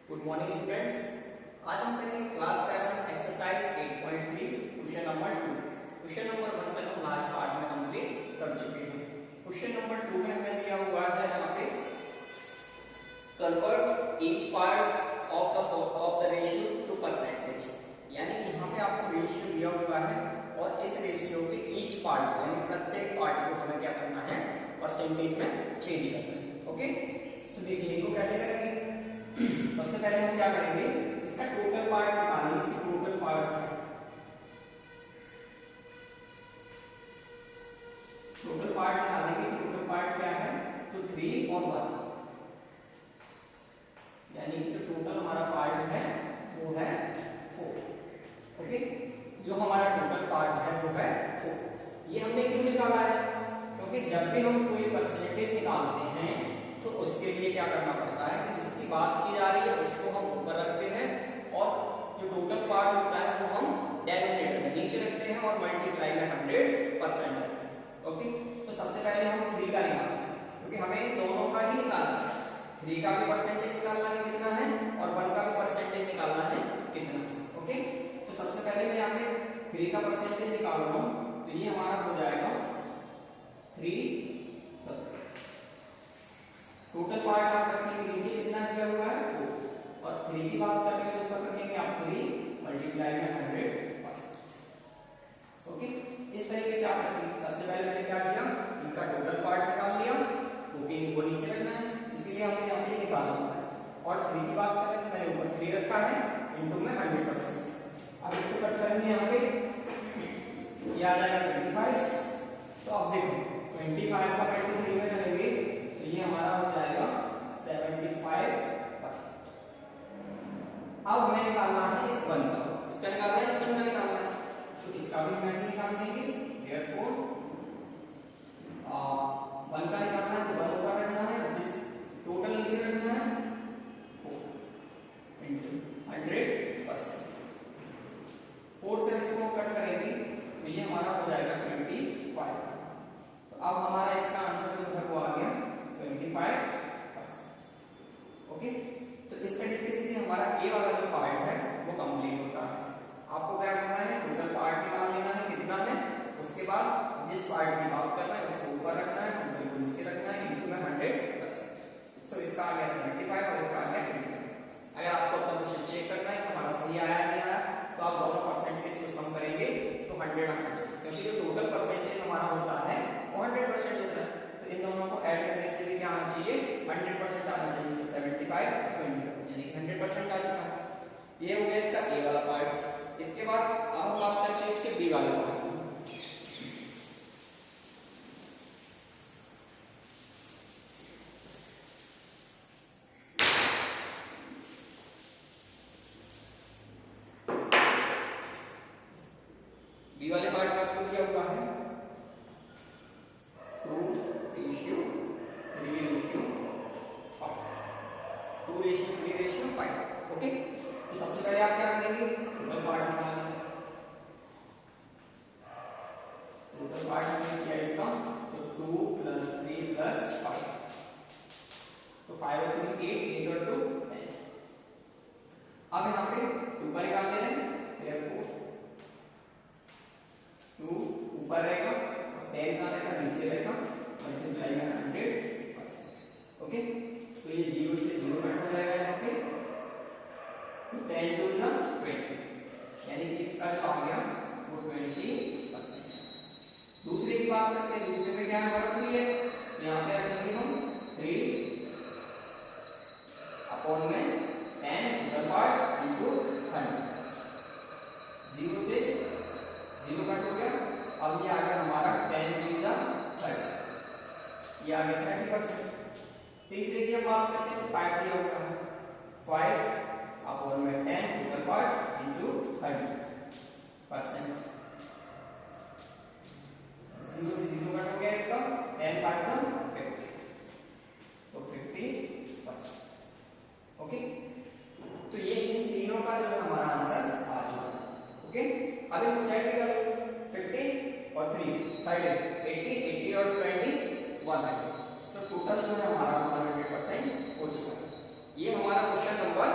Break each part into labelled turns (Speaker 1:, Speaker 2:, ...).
Speaker 1: Good morning students. आज हम करेंगे class 7 exercise 8.3 question number 2। Question number 1 तक हम लास्ट पार्ट में कंप्लीट कर चुके हैं। क्वेश्चन नंबर 2 में हमें दिया हुआ है यहाँ पे convert each part of the ratio two percentage, यानी कि यहाँ पे आपको रेशियो दिया हुआ है और इस रेशियो के ईच पार्ट यानी प्रत्येक पार्ट को हमें क्या करना है, परसेंटेज में चेंज करना है। ओके, तो देखिए इनको कैसे करेंगे। सबसे पहले हम क्या करेंगे, इसका टोटल पार्ट निकालेंगे कि टोटल पार्ट क्या है। टोटल पार्ट निकालेंगे कि टोटल पार्ट क्या है, तो 3 और 1, यानी कि टोटल हमारा पार्ट है वो है 4। ओके, जो हमारा टोटल पार्ट है वो है 4। ये हमने क्यों निकाला है, क्योंकि जब भी हम कोई परसेंटेज निकालते हैं तो उसके लिए क्या करना पड़ता है कि जिसकी बात की जा रही है उसको हम ऊपर रखते हैं और जो टोटल पार्ट होता है वो हम डेनोमिनेटर में नीचे रखते हैं और मल्टीप्लाई में 100% रखते हैं। ओके, तो सबसे पहले हम 3 का निकालते हैं, क्योंकि हमें इन दोनों का ही निकालना है। 3 का भी परसेंटेज निकालना है कितना है और 1 का भी परसेंटेज निकालना है कितना। ओके, तो सबसे पहले मैं यहाँ पे 3 का परसेंटेज निकाल रहा हूँ, तो ये हमारा हो जाएगा 3। टोटल पार्ट आप रखेंगे नीचे कितना दिया हुआ है 4 और 3 की बात करेंगे तो ऊपर रखेंगे आप 3 मल्टीप्लाई में 100%। ओके, इस तरीके से आप रखेंगे। सबसे पहले मैंने क्या किया, इनका टोटल पार्ट निकाल दिया क्योंकि इनको नीचे रखना है, इसीलिए हमने यहाँ पे निकाला हुआ है। और 3 की बात करें तो मैंने ऊपर 3 रखा है इनटू में 100%। अब इसको कट करेंगे यहाँ पे, ये आ जाएगा 25। तो अब देखो 25 का 3 में करेंगे तो ये हमारा हो जाएगा 75%। अब हमें निकालना है इस 1 का, इसका निकालना है, इस 1 का निकालना है, तो इसका भी हम ऐसे निकाल देंगे। देयरफॉर 1 का निकालना है तो 1 ऊपर रखना है, जिस टोटल नीचे रखना है 4 into 100%। 4 से इसको कट करेंगे तो ये हमारा हो जाएगा 25। तो अब हमारा इसका आंसर जो है वो आ गया 25%। ओके, तो इस तरीके से हमारा ए वाला जो पार्ट है वो कंप्लीट होता है। आपको क्या करना है, टोटल पार्ट निकाल लेना है कितना है, उसके बाद जिस पार्ट की बात कर रहे हैं उसको ऊपर रखना है, टोटल को नीचे रखना है इनटू में 100%। सो इसका आ गया 75 और इसका आ गया 25। अगर आपको अपना क्वेश्चन चेक करना है कि हमारा सही आया नहीं आया, तो आप दोनों परसेंटेज को सम करेंगे तो 100 आना चाहिए, क्योंकि जो टोटल परसेंटेज हमारा होता है वो 100% होता है। तो इन दोनों को ऐड करने से भी क्या आना चाहिए, 100% आना चाहिए। तो 75 20 यानी कि 100% आ चुका है। ये हो गया इसका ए वाला पार्ट। इसके बाद अब हम बात करते हैं इसके बी वाले पार्ट की। बी वाले पार्ट में आपको दिया हुआ है 2:3:5। ओके, तो सबसे पहले आप क्या करेंगे, टोटल पार्ट निकालेंगे। टोटल पार्ट हमने किया इसका तो 2 + 3 + 5, तो 5 और 3 8 और 2 10। अब यहाँ पे 2 का निकाल दे रहे हैं, therefore 2 ऊपर रहेगा और 10 का रहेगा नीचे रहेगा, मल्टीप्लाई में 100%। ओके, तो ये 0 से 0 कट हो जाएगा यहाँ पे, तो 10 2 = 20, यानी कि इसका जो आ गया वो 20%। दूसरे की बात करते हैं, दूसरे में क्या है, बड़ा 3 है, यहाँ पे रखेंगे हम 3 अपॉन में 10 टोटल पार्ट इनटू 100। 0 से 0 कट हो गया। अब ये आ गया हमारा 10 3 = 30, ये आ गया 30%। तीसरे की हम बात करते हैं तो 5 दिया हुआ है, 5 अपॉन में 10 टोटल पार्ट इनटू 100%। 0 से 0 कट हो गया इसका, 10 5 = 50, तो 50%। ओके, तो ये इन तीनों का जो है हमारा आंसर आ चुका है। ओके, अब इनको चेक भी करो, 50 और 3 साइड 80 और 20 100, तो टोटल जो है हमारा 100% हो चुका है। ये हमारा question number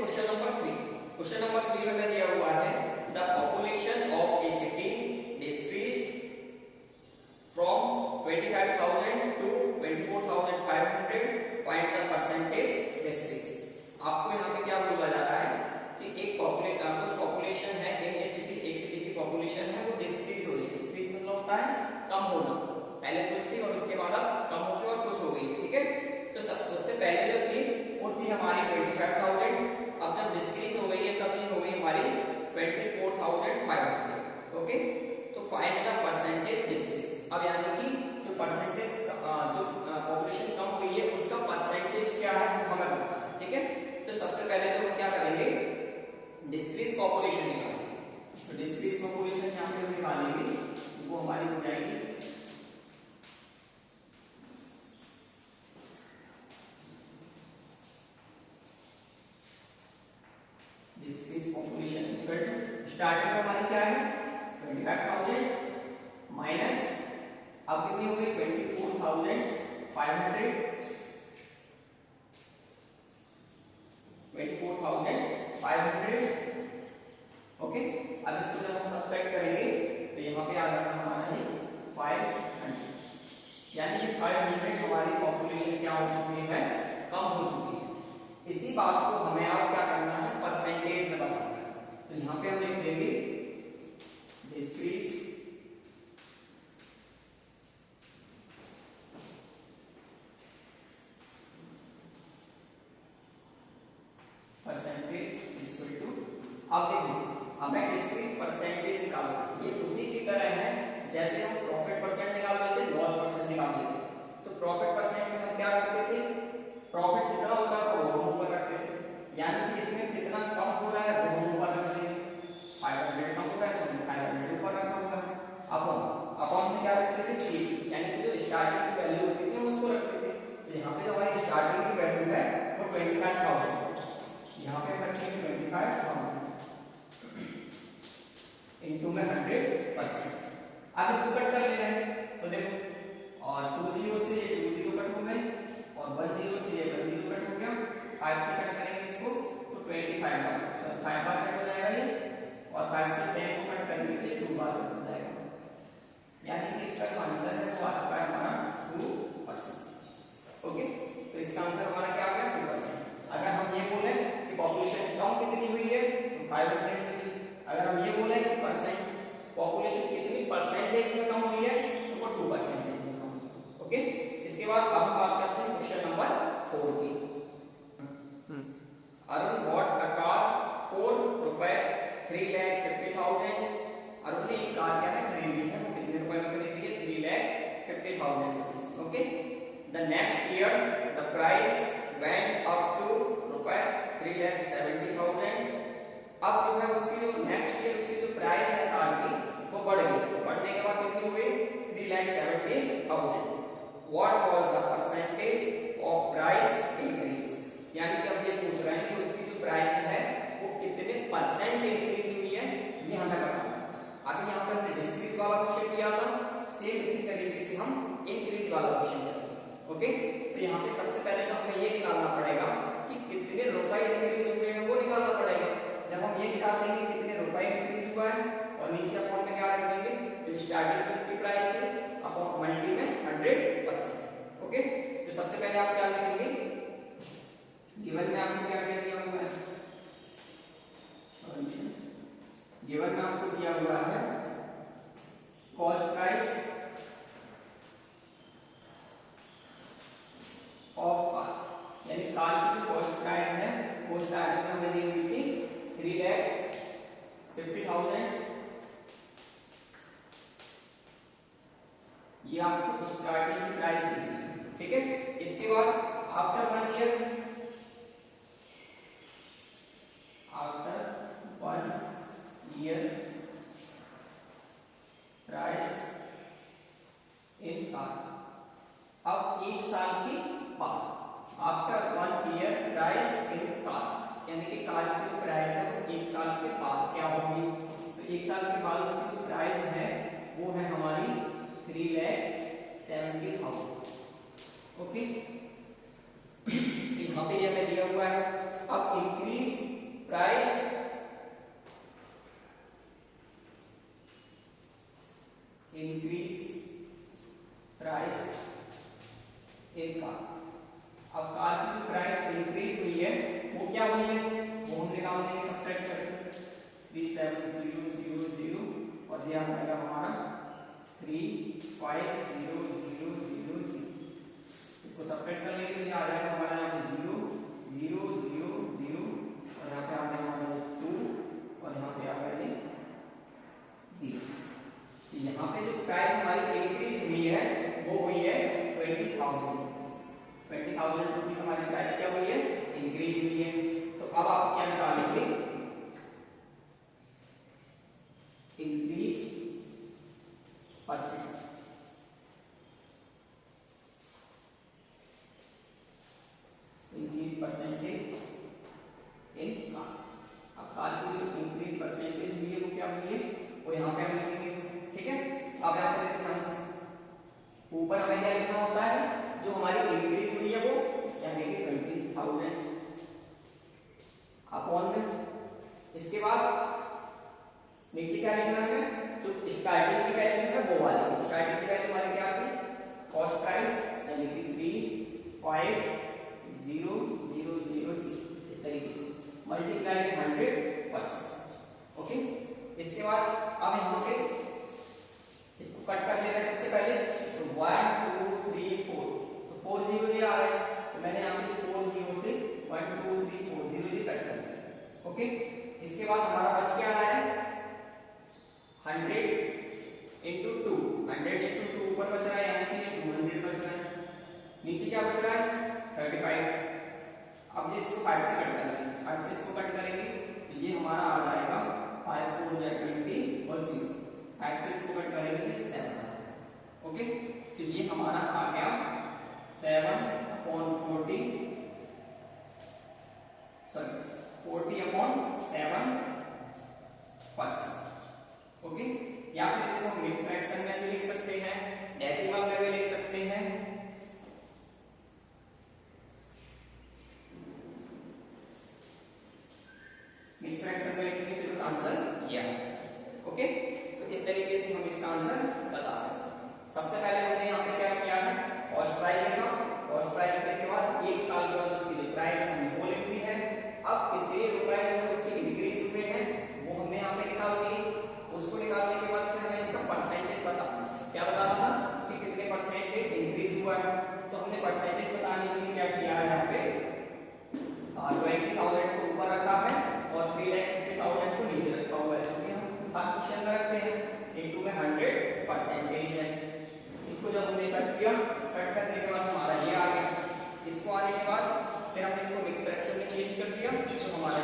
Speaker 1: question number 3। Question number 3 में दिया हुआ है the population of a city decreased from 25,000 to 24,500, find the percentage decrease. आपको यहाँ पे क्या बोला जा रहा है कि एक कुछ पॉपुलेशन है इन ए सिटी, एक सिटी की पॉपुलेशन है वो डिक्रीज हो रही है। डिक्रीज मतलब होता है कम होना, पहले कुछ थी और उसके बाद अब कम होकर और कुछ हो गई, ठीक है। तो सब उससे पहले जो थी वो थी हमारी 25,000, अब जब डिक्रीज हो गई है तब ये हो गई हमारी 24,500, ओके। तो फाइंड द परसेंटेज डिक्रीज। अब यानी कि जो परसेंटेज जो पॉपुलेशन कम हुई है उसका परसेंटेज क्या है वो हमें बताना है, ठीक है। तो सबसे पहले तो हम क्या करेंगे, डिक्रीज पॉपुलेशन निकालेंगे। तो डिक्रीज पॉपुलेशन यहाँ पे हम निकालेंगे, वो हमारी हो जाएगी decrease population equal to starting में हमारी क्या है 25,000 माइनस अब कितनी हो गई 24,500, 24,500, ओके। अब इसको जब हम सब्ट्रैक्ट करेंगे तो यहाँ पे आ जाएगा हमारा ये 500, यानी कि 500 हमारी पॉपुलेशन क्या हो चुकी है, कम हो चुकी है। इसी बात को हमें अब क्या करना है, परसेंटेज में बताना है। तो यहाँ पे हम लिख देंगे डिक्रीज परसेंटेज इक्वल टू, अब देखिए हमें डिक्रीज परसेंटेज निकालना है। ये उसी की तरह है जैसे हम प्रॉफिट परसेंट निकालते थे, लॉस परसेंट निकालते थे। तो प्रॉफिट परसेंट में हम क्या करते थे, प्रॉफिट जितना होता था वो हम ऊपर रखते थे, यानी कि इसमें कितना कम हो रहा है वो हम ऊपर रखते हैं। 500 कम हो रहा है तो हम 500 ऊपर रखा हुआ है। अपॉन में क्या रखते थे, सी, यानी कि जो स्टार्टिंग की वैल्यू होती थी हम उसको रखते थे। तो यहाँ पे जो हमारी स्टार्टिंग की वैल्यू है वो 25,000, यहाँ पे रखेंगे 25,000 इनटू में 100%। अब इसको कट कर ले रहे हैं तो देखो, और 20 से ये 20 कट हो गए और 10 से ये 10 कट हो गया, 5 से कट करेंगे इसको तो 25 बार, सॉरी 5 बार कट हो जाएगा ये, और 5 से 10 को कट करेंगे तो 2 बार कट हो जाएगा, यानी कि इसका जो आंसर है वो आ चुका है हमारा 2%, ओके। तो इसका आंसर हमारा क्या आ गया 2%। अगर हम ये बोले कि पॉपुलेशन कम कितनी हुई है तो 500 हुई। अगर हम ये बोले कि पॉपुलेशन कितनी परसेंटेज में कम हुई है तो वो 2% में कम हुई है, ओके। इसके बाद अब हम बात करते हैं क्वेश्चन नंबर 4 की। Arun bought a car for ₹3,50,000। Arun ने एक कार क्या है खरीदी है, वो कितने रुपए में खरीदी है, 3,50,000 rupees, okay. The next year the price went up to ₹3,70,000। अब जो है उसकी जो नेक्स्ट ईयर उसकी जो प्राइस है कार की वो बढ़ गई, बढ़ने के बाद कितनी हुई 3,70,000। What was the percentage of price increase, यानी कि अब ये पूछ रहे हैं कि उसकी जो प्राइस है वो कितने परसेंट इंक्रीज हुई है, ये हमें बताना है। अभी यहाँ पर हमने डिक्रीज वाला क्वेश्चन किया था, सेम इसी तरीके से हम इंक्रीज वाला क्वेश्चन करेंगे, ओके। तो यहाँ पे सबसे पहले तो हमें ये निकालना पड़ेगा कि कितने रुपए इंक्रीज हुए हैं वो निकालना पड़ेगा। जब हम ये निकाल लेंगे कितने रुपए इंक्रीज हुआ है और नीचे अपॉन में क्या रख देंगे, जो स्टार्टिंग में उसकी प्राइस थी अपॉन मल्टी में 100%, ओके। तो सबसे पहले आप क्या लिखेंगे, गिवन में आपको क्या दिया हुआ है, गिवन में आपको दिया हुआ है कॉस्ट प्राइस ऑफ कार, यानी कार की जो कॉस्ट प्राइस है वो स्टार्टिंग में हमें दी हुई थी 3,50,000। ये आपको स्टार्टिंग की प्राइस दी हुई, ठीक है। इसके बाद after 1 year, after 1 year price in car, अब 1 साल की बाद, after 1 year price in car, यानी कि कार की जो प्राइस है वो 1 साल के बाद क्या होगी, तो 1 साल के बाद उसकी जो प्राइस है वो है हमारी 3,70,000, ओके। यहाँ पे ये हमें दिया हुआ है। अब इंक्रीज 3.7000 और ये आ जाएगा हमारा 35000। इसको सब्ट्रैक्ट कर लेंगे तो ये आ जाएगा हमारा यहाँ पे 0 0 0 0 और यहाँ पे आ गया हमारा 2 और यहाँ पे आ गया 0। तो यहाँ पे जो प्राइस हमारी इंक्रीज हुई है वो हुई है 20,000 रुपीज हमारी प्राइस क्या हुई है, इंक्रीज हुई है। तो अब आप क्या निकालेंगे, increase percent. Increase percentage in car. अब कार की जो इंक्रीज परसेंटेज हुई है वो क्या हुई है, वो यहाँ पे हम लिखेंगे, ठीक है। अब यहाँ पे ध्यान से ऊपर हमें क्या लिखना होता है, जो हमारी इंक्रीज हुई है वो यानी कि 20,000 अपॉन में, इसके बाद नीचे क्या लिखना है, जो स्टार्टिंग की वैल्यू है वो वाली, स्टार्टिंग की वैल्यू हमारी क्या थी, कॉस्ट प्राइस यानी कि 350,000 इस तरीके से मल्टीप्लाई 100%। ओके, इसके बाद अब यहाँ पे इसको कट कर लेना है सबसे पहले, तो 1 2 3 4, तो 4 0 ये आ रहे हैं, तो मैंने यहाँ पे 4 0 से 1 2 3 4 0 ये कट कर दिया। ओके, इसके बाद हमारा बच क्या आ रहा है 100 into 2, 100 into 2 ऊपर बच रहा है यानी कि 200 बच रहा है, नीचे क्या बच रहा है 35। अब ये इसको 5 से कट करेंगे, 5 से इसको कट करेंगे तो ये हमारा आ जाएगा 5 4 20 और 0, 5 से इसको कट करेंगे तो 7। ओके, तो ये हमारा आ गया 7/40, सॉरी 40/7%। ओके, या फिर इसको हम मिक्स फ्रैक्शन में भी लिख सकते हैं, डेसिमल में भी लिख सकते हैं। मिक्स फ्रैक्शन में लिखेंगे तो इसका आंसर ये है। ओके, तो इस तरीके से हम इसका आंसर बता सकते हैं। सबसे पहले हमने यहाँ पे क्या किया है, कॉस्ट प्राइस लिखा, कॉस्ट प्राइस लिखने के बाद 1 साल के बाद उसकी जो प्राइस हमने वो लिख दी है। अब कितने रुपए में उसकी इंक्रीज हुए हैं वो हमने यहाँ पे निकाल दिए। उसको निकालने के बाद फिर हमें इसका परसेंटेज बताना, क्या बताना था कि कितने परसेंटेज इंक्रीज हुआ है। तो हमने परसेंटेज बताने के लिए क्या किया है, यहाँ पे 20,000 को ऊपर रखा है और 3,50,000 को नीचे रखा हुआ है, क्योंकि हम हर क्वेश्चन में रखते हैं। इनटू में 100% है। इसको जब हमने कट किया, कट करने के बाद हमारा ये आ गया। इसको आने के बाद फिर हमने इसको मिक्स फ्रैक्शन में चेंज कर दिया, तो हमारा